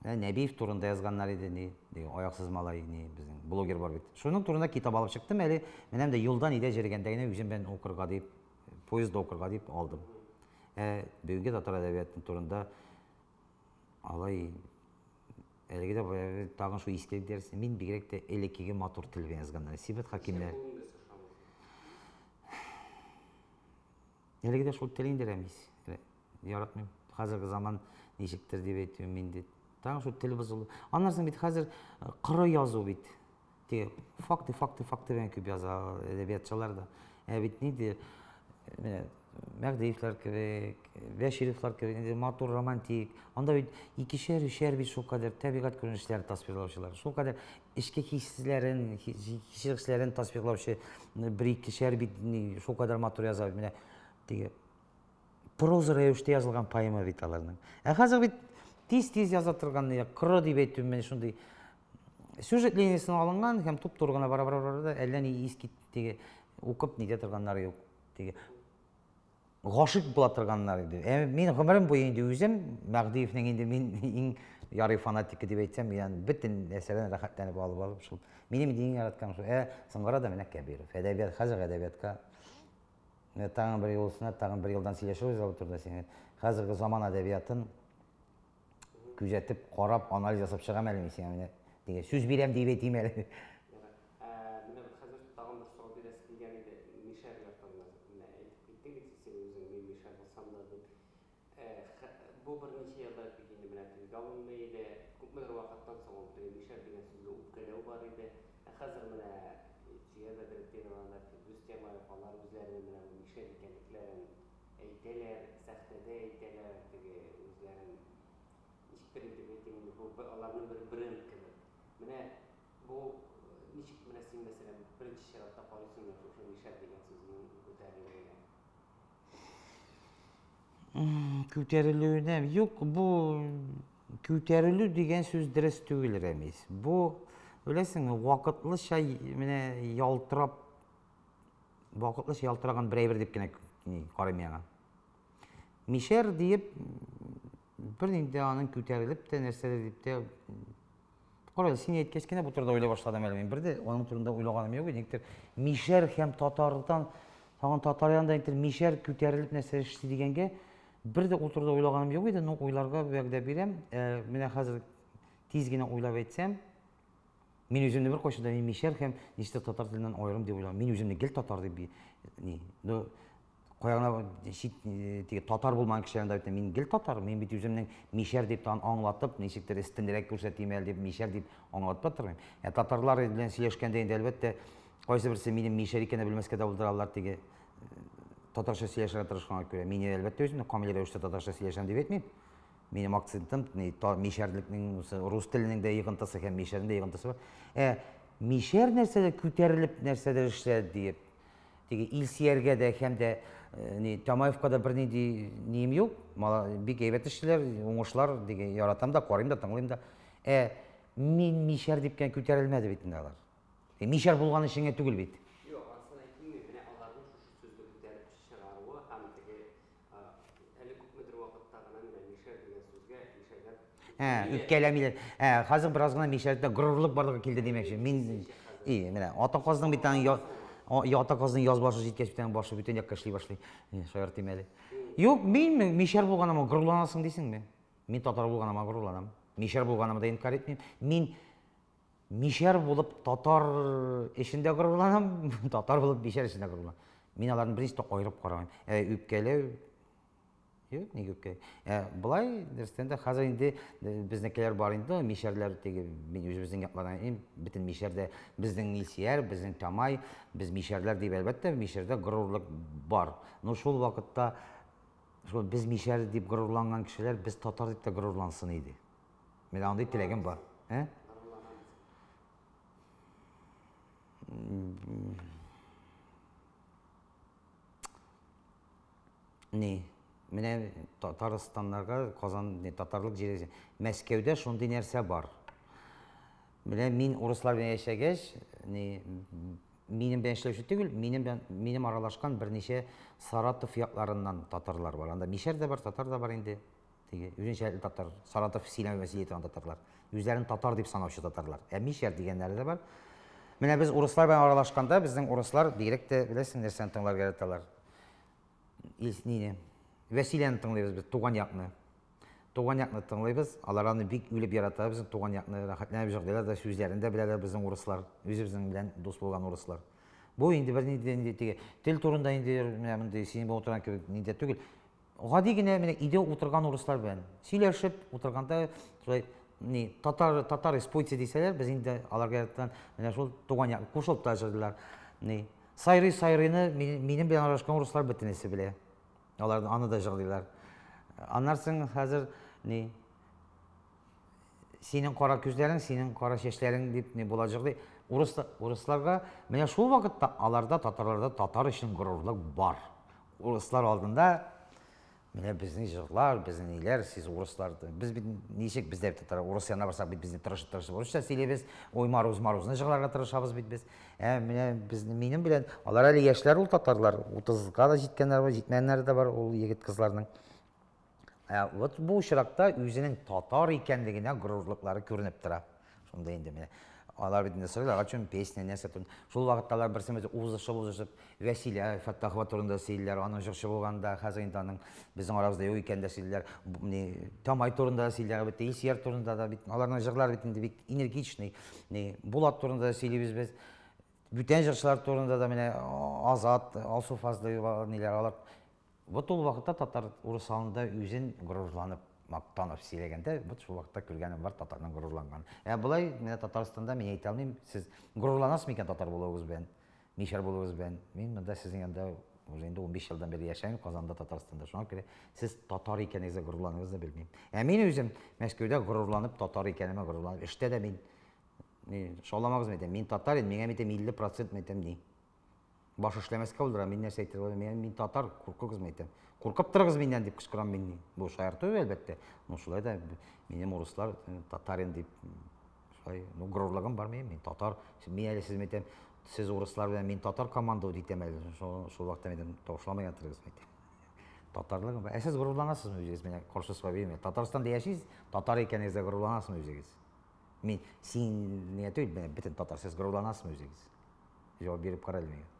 Нәбиев турында yazганнар еді, аяқсыз малай, біздің блогер бар бет. Шуның турында китап алып шықтым, әлі менем де юлдан иде жергендегіне өзім ben оқырға deyip, поездда оқырға deyip алдым. Бүгінге татар әдәбиятының турында алай әліге де тағын шу ескелік дәрісі, мен бігерек те әлекеге матур тілбен yazганнар. Сибет хакимлер. Әліге де шул тіліндер әмейс. Яратмайм. Қазіргі заман нешіктір деп етуім мен де. Тағын шул тілі бұзылы. Анарсын бейт қазір қыры язу бейт. Факты бен көп яза әдәбиятшылар да. Бейт нейді Мәғдеевлер кебек, Вәшировлар кебек, матур, романтик. Анда бейт икішер бейт шул қадір тәбиғат көрінішлері таспирлаушылар. Шул қадір ішкі хисілерін таспирлаушы бір-икішер бейт шул қадір матур яза бейт. Проза рәуіште yazылған пайымы бейт аларының. Қазір бейт тез яза тұрған, қыры деп етуім мен шундай сюжет линиясын алынған, һәм туп тұрғына бара-бара әлләні ескет оқып неде тұрғанлары жоқ. Ғашық бола тұрғанлар еді. Мен ғымырым бойы енді өзім, Мәғдиевнің енді мен ең яры фанатикі деп айтсам, біттін әсерден рахаттанып алып. Менің ең яратқаным шул. Сыңғара да мене Кәбиров. Әдәбият, қазір әдәбиятқа тағын бір елсына, тағын бір елдан сөйлеші өз тұрда сен. Қазіргі заман әдәбиятын күзетіп, қарап, анализ жасап шығам әлі мен. Сөз берем деп етейім әлі. Bu bir neçə yıllar bilgini bilətdir. Qalınma ilə bir vaxtdan sonra bir Mişər bilən sözü upqələv var idi. Hazır mənə ciyədə bir deyirlər ki, Rüstəmay falan özlərinin mənə Mişər ikənliklərin eytələr, səxtədə eytələr, özlərin nişikdir edib bu onların bir brend kimi. Mənə bu nişik mənə sən məsələn birinci şəraitdə qoyursun ki, Mişər bilən sözünün götərilməyinə. Көтерілуіне, жоқ, бұл көтерілу деген сөз дұрыс түгел емес. Бұл, өлесің, вақытлыша ялтыраған бір деп кені қараймияға. Мишер дейіп, бір неңде аның көтеріліп те, нәрселер дейіп те, қарай, сен еткешкені бұл тұрда ойлай башладым әлі. Мен бірде оның тұрында ойлағаным еу, нектер Мишер хем татардан, саған татариян да Мишер көтеріліп нәрселер ішті дегенге, бір де отырда ойлағаным жоқ еді, но ойларға бәгді берем. Мен қазір тезгені ойлап айтсам, мен өзімді бір қойшыда мен Мишер хем нешті татар тілінен ойырым деп ойлағым. Мен өзімді гел татар деп қойғана татар болмаған кішілерінде айтты, мен гел татар, мен бет өзімнің Мишер деп аңлатып, нешіктер істіндірек көрсетейім әлі деп Мишер деп аңлатып батырмын. Татарлар елден сөйлешкенде енді әлбетте қойсы бірсе менің Мишер екені білмеске де бұлдыралар деге татарша сөйлешіға тырышқанға көре. Мен әлбетте өзімді қамилер өшті татарша сөйлешем деп етмеймін. Менің акцентім Мишерліктің, рус тілінің де иғынтысы, һәм Мишердің де иғынтысы бар. Мишер нәрседе көтеріліп нәрседе ішледі deyip, илсиерге де, һәм де Тамаевқа да бір нейім yok. Бек әйбәт ішілер, оңышылар, яратам да, қарайым да, таңлайым да. Мен Мишер депкен көтерілмеді бейтін алар. Мишер болған ішіңе түгіл бейт. Үпкәләмилер. Қазір біразғына Мишерді ғұрырлық барлығы келді демекші. Мен, атақазының язбашы жеткеш бітен башы бүтен якқа ішлей башлай. Шайыр темәлі. Yok, мен Мишер болғанама ғұрырланасың дейсің бе? Мен татар болғанама ғұрырланам. Мишер болғанама да инкар етмеймін. Мен Мишер болып татар ішінде ғұрырланам, татар болып Мишер ішінде ғұрырланам. Мен алардың біріншті ойырып қарамайым. Үпкәлеу, Yok, не көпке. Бұлай, дұрыстанда, қазір енді біздіңкелер бар енді, мишерлер теге, мен өзіміздің яқладан бітін мишерде біздің Илсияр, біздің Тамай, біз мишерлер деп әлбәтте, мишерде ғұрурлық бар. Но шол вақытта, біз мишер деп ғұрурланған кішілер, біз татар деп те ғұрурлансын еді. Мен аңдай тілеген бар. Не? Мене Татарстанларға, татарлық жері, Мәскеуде шондай нәрсе бар. Мен орыслар бен яшәгәч, минем бен эшләүче түгел, минем аралашкан берничә Саратов якларыннан татарлар бар. Анда мишәр дә бар, татар да бар инде. Үзенчә татар, Саратов сөйләм вәсилә иткән татарлар. Үзләрен татар дип санаучы татарлар. Мишәр дигәннәре дә бар. Менә без урыслар белән аралашканда, безнең урыслар бигрәк тә беләсең нәрсәне тыңлар гәретәләр. Вәсиләне тыңлайбыз без, туган якны. Туган якны тыңлайбыз, алар аны бик үлеп ярата, безнең туган якны рәхәтләнеп җырлыйлар, сүзләрендә беләләр безнең урыслар, үзебезнең белән дус булган урыслар. Бу инде бер нидә тел турында инде менә мондай син бу утырган кебек нидә түгел. Гади генә менә өйдә утырган урыслар белән сөйләшеп утырганда, шулай татар спойцы дисәләр, без инде аларга менә шул туган як кушылып та җырлыйлар. Сайрый-сайрыйны минем белән аралашкан урыслар бөтенесе белә. Алар аны да җырлыйлар. Аннарсын хәзер синең кара күзләрең, синең кара чәчләрең дип була җырлый. Урысларга менә шул вакытта аларда татарларда татар өчен горурлык бар. Урыслар алдында менә безнең җырлар, безнең ниләр, сез урысларды. Без ничек бездә татар урыс янына барсак бит безне тырышып урысча сөйләбез, ой марузны җырларга тырышабыз бит без. Менә безнең минем белән алар әле яшьләр ул татарлар, 30-га да җиткәннәр бар, җитмәгәннәр дә бар ул егет кызларның. Вот бу очракта үзенең татар икәнлегенә горурлыклары күренеп тора. Шунда инде менә алар бит сөйләр, ачын песня нәрсә турында. Шул вакытталар берсемез узышып, Вәсилә Фаттахова турында сөйләр, аның җырчы булганда, хәзер инде аның безнең арабызда юк икән дә сөйләр. Тамай турында сөйләр, бит Илсияр турында да бит аларның җырлары бит инде бик энергичный. Булат турында да сөйлибез без. Бүтән җырчылар турында да менә Азат, Алсу Фазлыева ниләр алар. Вот ул вакытта татар урыс алында үзен горурланып, мактанып сөйләгәндә, вот шул вакытта күргәнем бар татарның горурланган. Булай менә Татарстанда мин әйтә алмыйм, сез горурланасызмы икән татар булуыгыз белән, мишәр булуыгыз белән. Мин монда сезнең янда уже инде 15 елдан бери яшәйм Казанда, Татарстанда. Шуңа күрә сез татар икәнегезне горурлануыгызны белмим. Мин үзем Мәскәүдә горурланып, татар икәнемә горурланып, эштә дә мин шауламагыз мәйтәм, мин татар идем, миңа мәйтәм 50% мәйтәм ни. Баш эшләмәскә булдыра, мин нәрсә әйтергә, мин татар, куркыгыз мәйтәм. Куркып торыгыз миннән дип кычкырам мин. Бу шаярту әлбәттә. Шулай да минем урыслар татарин дип шулай, горурлыгым бар мин татар. Мин әле сез мәйтәм, сез урыслар белән мин татар команда дитәм әле. Шул вакытта мәйтәм, ташламаган торыгыз мәйтәм. Татарлыгым. Сез горурланасызмы үзегез менә каршы сөйләмәйм. Татарстанда яшисез, татар икәнегезгә горурланасызмы үзегез? Мин син не түгел, бөтен татар сез горурланасызмы үзегез? Җавап биреп карале миңа.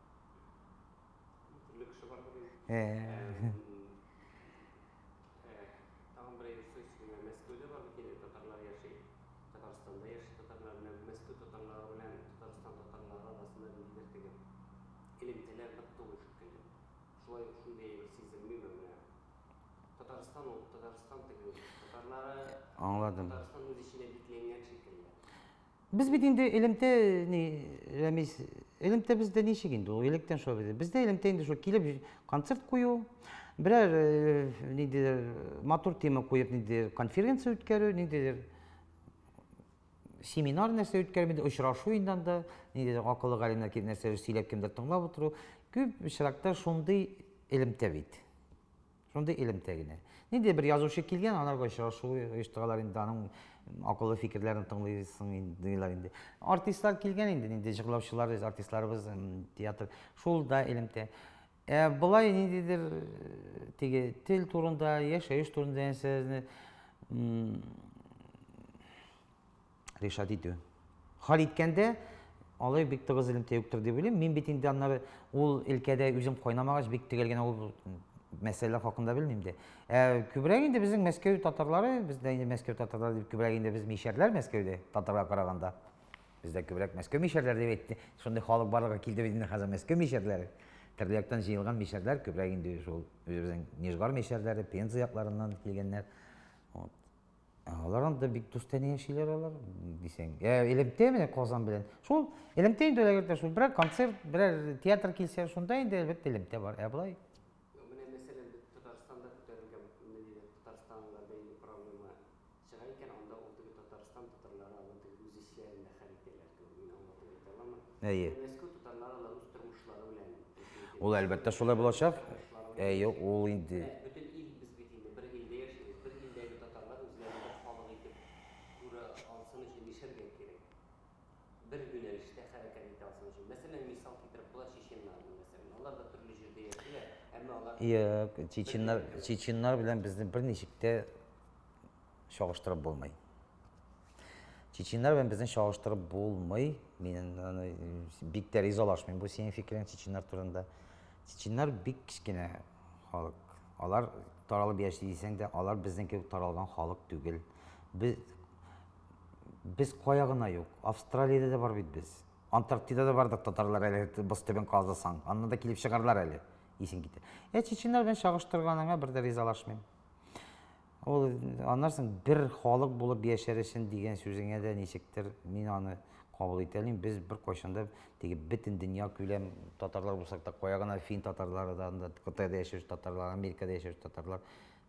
Тагын бер сөз Мәскәүдә бар бит татарлар яши. Татарстанда яши татарлар белән Мәскәү татарлары белән Татарстан татарлары арасында нидер дигән элемтәләр бик тугыш килде. Шулай шундый бер сизелмим менә. Татарстан ул Татарстан түгел. Татарлары Аңладым. Татарстан үз иченә бикләнгән шикелле. Без бит инде элемтә Рәмис, элемтә бездә ничек инде ул электән шул бит. Бездә элемтә инде шул килеп концерт кую, берәр нидер матур тема куеп нидер конференция үткәрү, нидер семинар нәрсә үткәрү, очрашу инде нидер акыллы галимнәр килеп нәрсә сөйләп кемдер тыңлап утыру. Күп очракта шундый элемтә бит. Шундый элемтә генә. Нидер бер язучы килгән, аларга очрашу оештыралар инде аның акыллы фикерләрен тыңлыйсың инде. Артистлар килгән инде җырлаучылар, артистларыбыз театр. Шул да элемтә. Булай ниндидер теге тел турында, яшәеш турында нәрсәне решат итү. Хал иткәндә алай бик тыгыз элемтә юктыр дип уйлыйм. Мин бит инде аннары ул өлкәдә үзем кайнамагач бик тегелгән ул мәсьәләләр хакында белмим дә. Күбрәк инде безнең Мәскәү татарлары, бездә инде Мәскәү татарлары дип күбрәк инде без мишәрләр Мәскәүдә татарга караганда. Бездә күбрәк Мәскәү мишәрләр дип әйтте. Шундый халык барлыгы килде бит инде хәзер Мәскәү мишәрләре. тірлектен жиылған мешерлер көбірек енді сол өзіміздің Нижгар мешерлері, Пенза жақтарынан келгендер. Алар анда бик дустан шилер алар дисең. Элемте менә Казан белән. Шул элемте инде элегердә шул бер концерт, бер театр килсә, шунда инде әлбәттә элемте бар. Булай. Менә мәсәлән Татарстанда күтәрелгән Татарстанга бәйле проблема чыга икән, анда ул Татарстан татарлары алып үз эшләрендә хәрәкәтләр күргән аңлатып әйтәләрме? Мәскәү татарлары алар үз тормышлары белән. Ул әлбәттә шулай булачак. Ул инде Бүтән ил без бит инде бер илдә яшибез. Бер илдәге татарлар үзләренә халык итеп туры алсын өчен нишләргә кирәк? Бер юнәлештә хәрәкәт итә алсын өчен. Мәсәлән, мисал китереп була чеченнарны мәсәлән. Алар да төрле җирдә яшиләр, әмма алар чеченнар белән безне бер ничектә чагыштырып булмый. Чеченнар белән безне чагыштырып булмый. Мин аны бик тә ризалашмыйм бу синең фикерең чеченнар турында. Чеченнар бик кечкенә халык. Алар таралып яши дисәң дә, алар безнең кебек таралган халык түгел. Без кая гына юк. Австралиядә дә бар бит без. Антарктидада бардык татарлар әле без төбен казасаң. Аннан да килеп чыгарлар әле. Исең китә. Чеченнар белән чагыштырганыңа бер дә ризалашмыйм. Ул аннарсың бер халык булып яшәр өчен дигән сүзеңә дә ничектер мин аны кабул итәлим. Без бер кайчанда теге бөтен дөнья күләм татарлар булсак да, кая гына фин татарлары да, Кытайда яшәүче татарлар, Америкада яшәүче татарлар,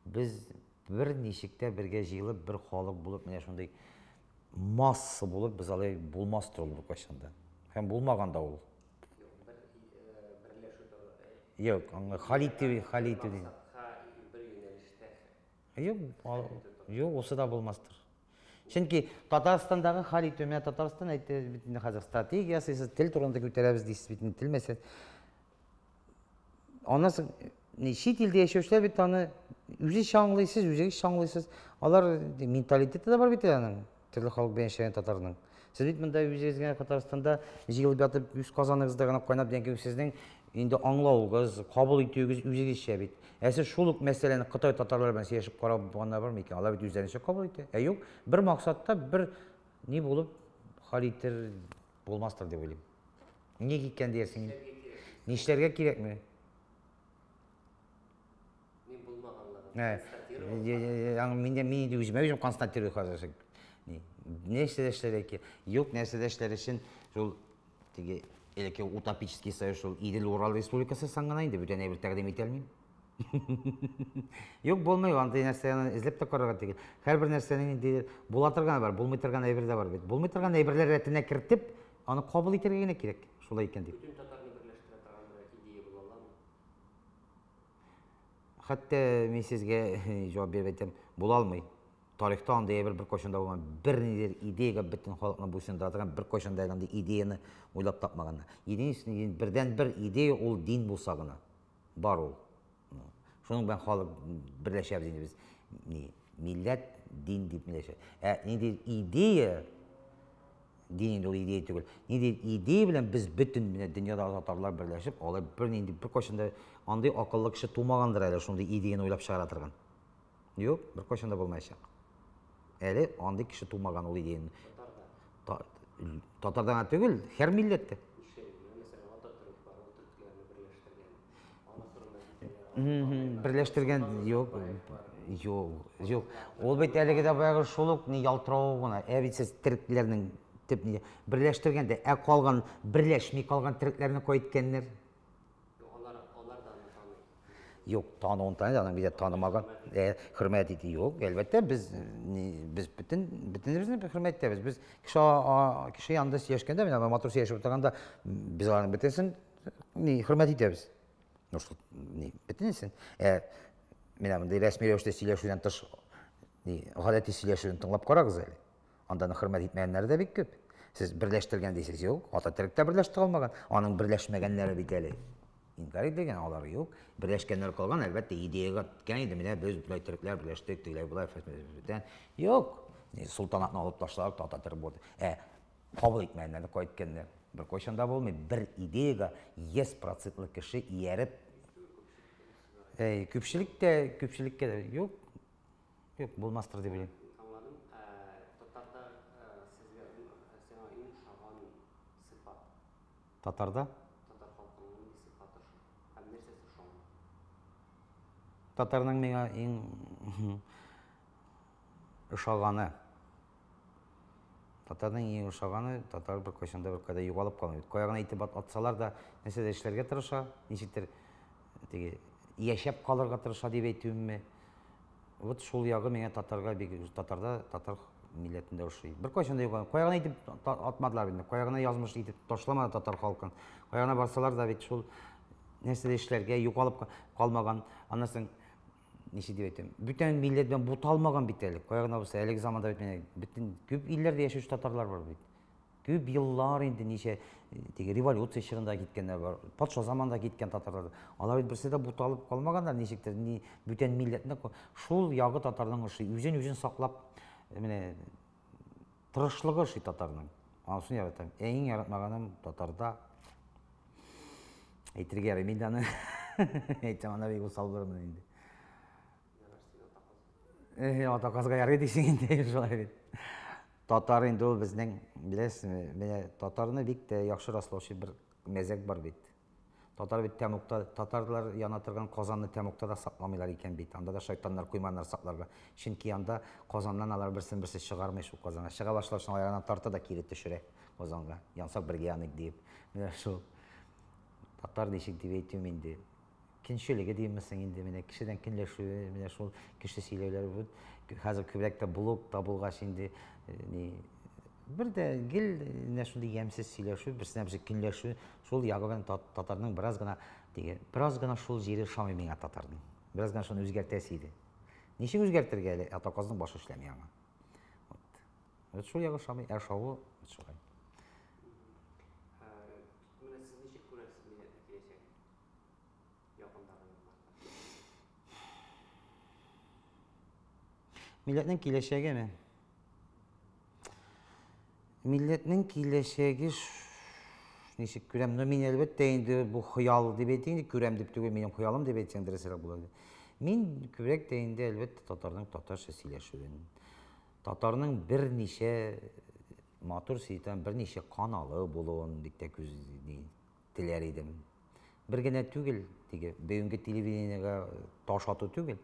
без бер ничектә бергә җыелып бер халык булып, менә шундый масса булып, без алай булмастыр ул бер кайчанда. Һәм булмаган да ул. Юк, халиту дин. Бер юнәлештә. Юк, осы да булмастыр. Чөнки Татарстандагы хәл итү, менә Татарстан әйтте бит инде хәзер стратегиясы, тел турында күтәрәбез дисез бит инде, тел мәсьәләсе. Аннан чит илдә яшәүчеләр бит аны үзе шаңлыйсыз, үзегез шаңлыйсыз. Алар менталитеты да бар бит аның, төрле халык белән яшәгән татарның. Сез бит монда үзегезгә Татарстанда җыелып ятып, үз казаныгызда гына кайнап дигән кебек сезнең инде аңлауыгыз, кабул итүегез үзегезчә бит. Сез шул ук мәсьәләне Кытай татарлары белән сөйләшеп карап булганнар бармы икән? Алар бит үзләренчә кабул итә. Юк, бер максатта бер ни булып хәл итер булмастыр дип уйлыйм. Ни икән диярсең? Нишләргә кирәкме? Мин булмаганлыгын Мин үзем констатирую хәзер. Нәрсә эшләргә кирәк? Юк, нәрсә эшләр өчен шул теге элекке утопический союз, шул Идел Урал республикасы саңгана инде бүтән әйбер тәкъдим итә алмыйм. Юк, булмый, андай нәрсәне эзләп тә карарга түгел. Һәрбер нәрсәнең инде була торганы бар, булмый торган әйбер дә бар бит. Булмый торган әйберләр рәтенә кертеп, аны кабул итәргә генә кирәк. Шулай икән дип. Бүтән татарны берләштерә торган бер идея була аламы? Хәтта мин сезгә җавап биреп әйтәм, була алмый. Тарихта андай әйбер бер кайчанда булган, бер нидер идеяга бөтен халыкны буйсындыра торган бер кайчанда андай идеяны уйлап тапмаганнар. Единственный бердән бер идея ул дин булса гына. Бар ул. Шуның белән халык берләшәбез инде без. Милләт, дин дип милләшә. Нидер идея, дин инде ул идея түгел. Нидер идея белән без бөтен дөньядагы татарлар берләшеп, алар бер нинди бер кайчанда андай акыллы кеше тумагандыр әле шундый идеяны уйлап чыгара торган. Юк, бер кайчанда булмаячак. Әле андай кеше тумаган ул идеяны. Татардан түгел, һәр милләттә. Берләштергән юк. Ул бит әлеге дә баягы шул ук ни ялтырау гына. Бит сез теркләрнең төп ни берләштергәндә, калган берләшми калган теркләрне кайткәннәр. Алар да аны таный. Юк, таныуын таный, аның бит танымаган, хөрмәт итә. Юк, әлбәттә без бөтенебезне хөрмәт итәбез. Без кеше янында сөйләшкәндә, менә матур сөйләшеп торганда, без аларны бөтенсен хөрмәт итәбез. Бөтенсен. Менә мондай рәсми рәвештә сөйләшүдән тыш гадәти сөйләшүне тыңлап карагыз әле. Анда хөрмәт итмәгәннәр дә бик күп. Сез берләштергән дисез, юк, Ататürk'тә берләштерә алмаган. Аның берләшмәгәннәре бит әле. Инкар итәгән алар юк. Берләшкәннәр калган, әлбәттә, идеяга киткән иде. Менә без булай төркләр берләштек, тегеләр булай фәсмәдән. Юк. Султанатны алып ташлар, Ататürk булды. Кабул итмәгәннәр кайткәннәр. Бер кайчанда булмый, бер идеяга 100% кеше ияреп күпчелеккә юк. Юк, булмастыр дип уйлыйм. Аңладым. Татарда сезгә сиңа иң ошаган сыйфат. Татарда? Татар халкының нинди сыйфаты? татарның миңа иң ошаганы. Татарның иң ошаганы, татар бер кайчанда бер кайда югалып калмый. Каягына итеп атсалар да, нәрсә дә эшләргә тырыша, ничектер теге яшәп калырга тырыша дип әйтүемме. Вот шул ягы миңа татарга бик татарда татар милләтендә ошый. Бер кайчанда югалып, каягына итеп атмадылар инде. Каягына язмыш итеп ташламады татар халкын. Каягына барсалар да бит шул нәрсә дә эшләргә югалып калмаган. Аннан соң ничек дип әйтәм, бүтән милләттән буталмаган бит әле. Каягына булса, әлеге заманда бит менә бүтән күп илләрдә яшәүче татарлар бар бит. Күп еллар инде ничә теге революция чорында киткәннәр бар. Патша заманында киткән татарлар. Алар бит берсе дә буталып калмаганнар, ничектер бүтән милләтне шул ягы татарның ошый, үзен саклап менә тырышлыгы ошый татарның. Анысын яратам. Иң яратмаганым татарда әйтергә ярый, мин аны әйтсәм аны бик усал булырмын инде. Атаказга ярый дисең инде шулай бит. Татар инде ул безнең, беләсезме, менә татарны бик тә яхшы раслаучы бер мәзәк бар бит. Татар бит тәмугта, татарлар яна торган Казанны тәмугта да сакламыйлар икән бит. Анда да шайтаннар куйманнар сакларга. Чөнки анда Казаннан алар берсе чыгармый шул Казанга. Чыга башлашын аягына тарта да кире төшерә Казанга. Янсак бергә янык дип. Менә шул татар ничек дип әйтүем инде. Кинчелеге диммесең инде, менә кешедән көнләшүе, менә шул кеше сөйләүләре бу. Хәзер күбрәк тә блог та булгач инде бер дә гел менә шундый ямьсез сөйләшү, берсенә берсе көнләшү, шул ягы татарның бераз гына шул җире шамый миңа татарның. Бераз гына шуны үзгәртәсе иде. Ничек үзгәртергә әле? Атаказның башы эшләми аңа. Вот шул ягы шамый, шавы шулай. Менә сез ничек күрәсез милләтне киләчәк? Якындагы елларда. Милләтнең киләчәгеме? Милләтнең киләчәге ничек күрәм? Мин әлбәттә инде бу хыял дип әйтим, күрәм дип түгел, минем хыялым дип әйтсәң дөресрәк булыр. Мин күбрәк тә инде әлбәттә татарның татарча сөйләшүен, татарның берничә матур сөйтәм, берничә каналы булуын бик тә күз теләр идем. Бер генә түгел, теге бүгенге телевидениегә таш ату түгел.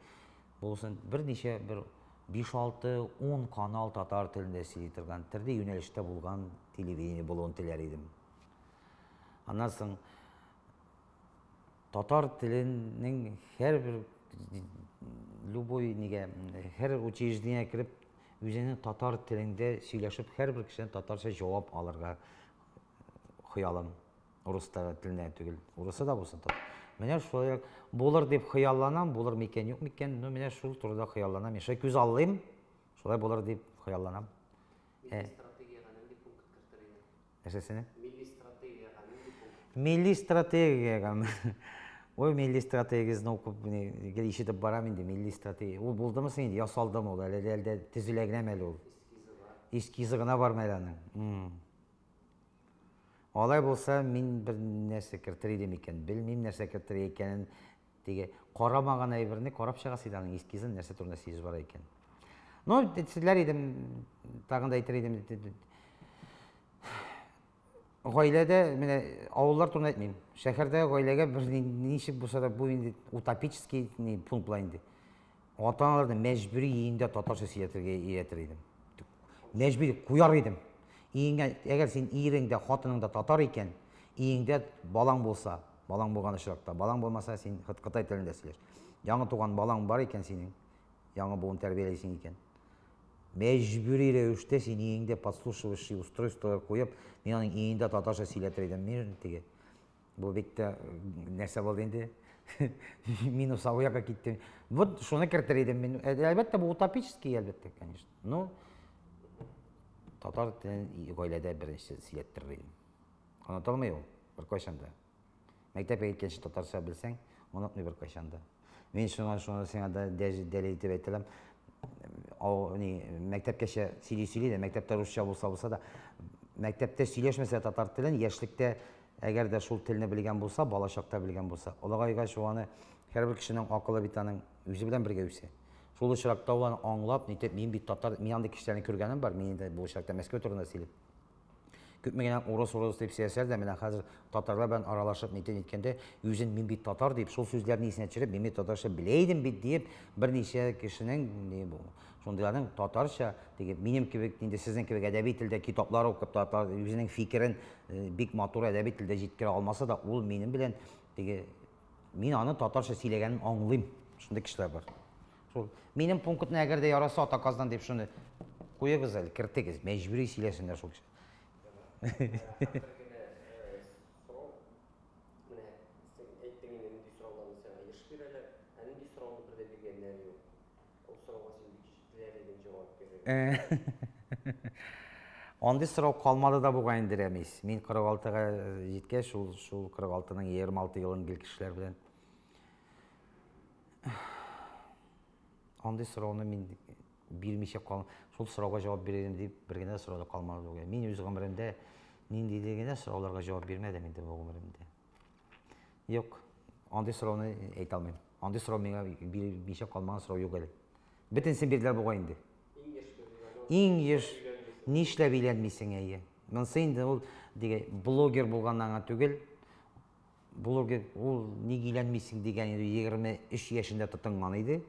Булсын берничә 5-6-10 канал татар телендә сөйли торган, төрле юнәлештә булган телевидение булуын теләр идем. Аннан соң татар теленең һәрбер любой һәр учреждение кирип, үзенең татар телендә сөйләшеп, һәрбер кешедән татарча җавап алырга хыялым. Урыс теленә түгел, урысы да булсын. Менә шулай булыр дип хыялланам, булыр микән, юк микән, менә шул турыда хыялланам. Яшә күз аллыйм, шулай булыр дип хыялланам. Милли стратегияга нинди пункт кертер иде? Әсәсенә? Милли стратегияга нинди пункт? Milli strategiyaga. Ой, milli strategiyasını okuyup işitip baram indi, milli strategiya. O buldu mu sen? Yasaldı mı o? Elde tüzülegine meli ol. Eskizi gına var melanın. Olay bolsa, min bir нәрсе кертер идем икән, белмим нәрсә кертер икәнен, теге карамаган әйберне карап чыгасы иде, аның эскизен нәрсә турында сүз бар икән. Но сөйләр идем, тагын да әйтер идем. Гаиләдә, менә авыллар турында әйтмим. Шәһәрдә гаиләгә бер ничек булса да бу инде утопический пункт була инде. Ата-аналарны мәҗбүри өендә татарча сөйләтергә өйрәтер идем. Мәҗбүри куяр идем. Әгәр син иреңдә, хатыныңда татар икән, өеңдә балаң булса, балаң булган очракта, балаң булмаса, син Кытай телендә сөйләш. Яңа туган балаң бар икән синең, яңа буын тәрбияләйсең икән. Мәҗбүри рәвештә син өеңдә подслушивающий устройство куеп, мин аның өендә татарча сөйләтер идем. Мин теге бу бик тә нәрсә булды инде. Мин усауяга киттем. Вот шуны кертер идем мин. Әлбәттә бу утопический, әлбәттә, конечно. Но татар телен гаиләдә беренче сөйләттерер идем. Онытылмый ул беркайчанда. Мәктәпкә киткәнче татарча белсәң, онытмый беркайчанда. Мин шуны сиңа да дәлил итеп әйтәләм. Мәктәпкәчә сөйли дә, мәктәптә русча булса да, мәктәптә сөйләшмәсә татар телен, яшьлектә әгәр дә шул телне белгән булса, балачакта белгән булса, олыгайга шуны һәрбер кешенең акылы бит аның үзе белән бергә үсә. Шул очракта ул аңлап, нитеп, мин бит татар, мин андый кешеләрне күргәнем бар, мин инде бу очракта Мәскәү турында сөйләп. Көпмегенен орыс деп сөйлесер де, мен қазір татарлар белән аралашып нитен иткәндә, үзен мин бит татар дип, шул сүзләрне исенә төшереп, мин татарча беләйдем бит дип, берничә кешенең шундыйларның татарча дип, минем кебек, инде сезнең кебек әдәби телдә китаплар укып, татар үзенең фикерен бик матур әдәби телдә җиткерә алмаса да, ул минем белән мин аны татарча сөйләгәнен аңлыйм. Шундый кешеләр бар. Шул минем пунктны әгәр дә яраса атаказдан дип шуны куегыз әле, кертегез, мәҗбүри сөйләсеннәр шул кеше. Андый сорау калмады да бугай инде Рәмис. Мин 46-га җиткәч, шул 46-ның 26 елын бил кешеләр белән. Андый сорауны мин бирмичә калам. Шул сорауга җавап бирәм дип бер генә сорауда калмады бугай. Мин үз гомеремдә нинди дигәндә сорауларга җавап бирмәдем инде бу гомеремдә. Юк, андый сорауны әйтә алмыйм. Андый сорау миңа бирмичә калмаган сорау юк әле. Бөтенсен бирделәр бугай инде. Иң еш нишләп өйләнмисең әйе? Монсы инде ул блогер булганнан түгел. Блогер ул ник өйләнмисең дигән инде 23 яшендә тотынган иде.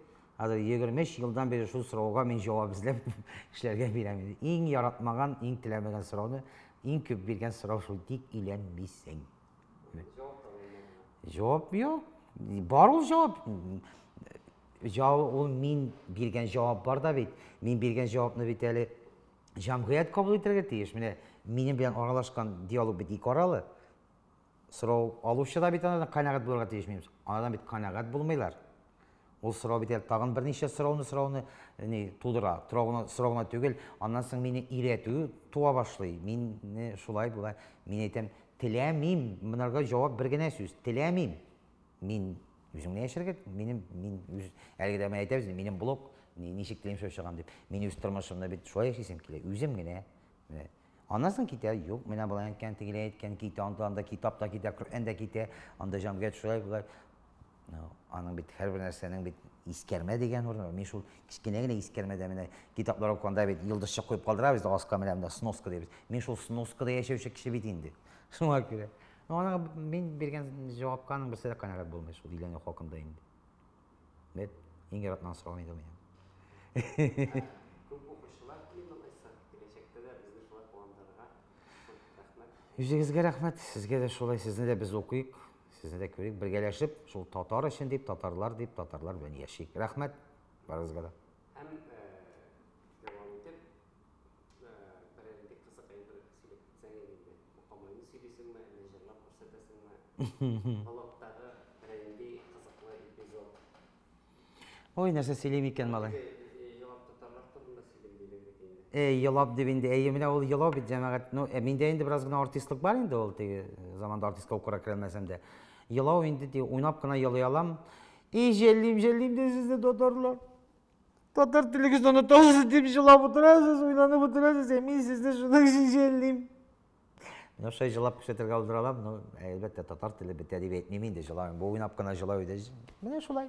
Хәзер 23 елдан бери шул сорауга мин җавап эзләп эшләргә бирәм. Иң яратмаган, иң теләмәгән сорауны, иң күп биргән сорау шул: ник өйләнмисең? Җавап юк. Бар ул җавап. Җавап ул мин биргән җавап бар да бит. Мин биргән җавапны бит әле җәмгыять кабул итәргә тиеш. Менә минем белән аралашкан диалог бит ике аралы. Сорау алучы да бит анадан канәгать булырга тиеш минем. Анадан бит канәгать булмыйлар. Ул сорау бит тагын берничә сорауны тудыра. Сорауна түгел, аннан соң мине өйрәтү туа башлый. Мине шулай була. Мин әйтәм, теләмим, монарга җавап бер генә сүз. Теләмим. Мин үземне яшәргә, мин әлегә дә әйтәбез, минем блог ничек телим сөйләшәм дип. Мин үз тормышымда бит шулай яшисем килә. Үзем генә. Аннан соң китә, юк, менә булган икән, тигеләй әйткән, анда китапта китә, Коръәндә китә, анда җәмгыять шулай булар. Аның бит һәрбер нәрсәнең бит искәрмә дигән урын. Мин шул кичкенә генә искәрмәдә менә китаплар укганда бит йолдызчык куеп калдырабыз да аска менә сноска дибез. Мин шул сноскада яшәүче кеше бит инде. Шуңа күрә. Аны мин биргән җавапка аның берсе дә канәгать булмый шул диләнү хакында инде. Бит иң яратмаган сорау иде минем. Күп укучылар килмәсә, киләчәктә дә безне шулай куандырырга рәхмәт. Үзегезгә рәхмәт. Сезгә дә шулай, сезне дә без укыйк, сезне дә күрик, бергәләшеп, шул татар өчен дип, татарлар белән яшик. Рәхмәт барыгызга да. Һәм дәвам итеп, беренди кызык әйбер сөйләп китсәң инде. Мукаммалны сөйлисеңме, җырлап күрсәтәсеңме? Аллаһтагы беренди кызыклы эпизод. Ой, нәрсә сөйлим икән малай. Җавап татарлар турында сөйләп инде. Елап дип инде, менә ул елап бит җәмәгать. Миндә инде бераз гына артистлык бар инде, ул заманда артистка укырга кермәсәм дә. Елау инде уйнап кына елый алам. Җәллим дә сезне татарлар. Татар телегез онытасыз дип җылап утырасыз, уйланып утырасыз, мин сезне шуның өчен җәллим. Менә шулай җылап күрсәтергә алдыралам, әлбәттә татар теле бит дип әйтмим инде җылавым. Бу уйнап кына җылау иде. Менә шулай.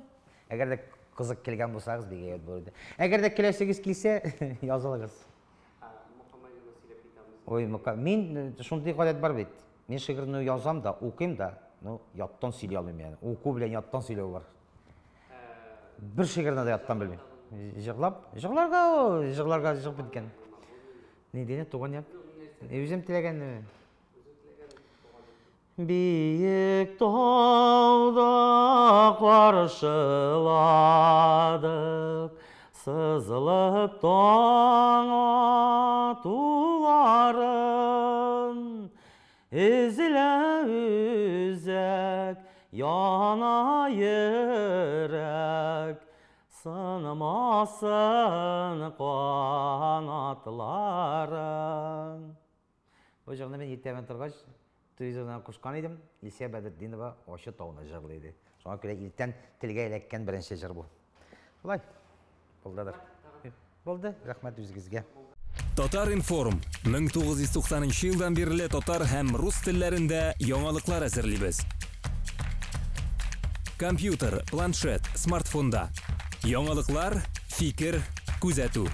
Әгәр дә кызык килгән булсагыз, бик әйбәт булыр иде. Әгәр дә киләсегез килсә, язылыгыз. Мукаммалны сөйләп китәбез. Ой, мин шундый гадәт бар бит. Мин шигырьне язам да, укыйм да, яттан сөйли алмыйм яны. Уку белән яттан сөйләү бар. Бер шигырьне дә яттан белмим. Җырларга җырлап биткән. Ни дине туган як? Үзем теләгәнне. Биек тауда каршыладык, сызылып таң атуларын, эзлә үзәк, яна йөрәк, сынмасын канатларын. Бу җырны мин иртәмен торгач телевизордан кушкан идем, Илсия Бәдретдинова Ачы тауны җырлый. Шуңа күрә иртән телгә эләккән беренче җыр бу. Шулай. Булдыдыр. Булды. Рәхмәт үзегезгә. Татар информ 1990 елдан бирле татар һәм рус телләрендә яңалыклар әзерлибез. Компьютер, планшет, смартфонда. Яңалыклар, фикер, күзәтү.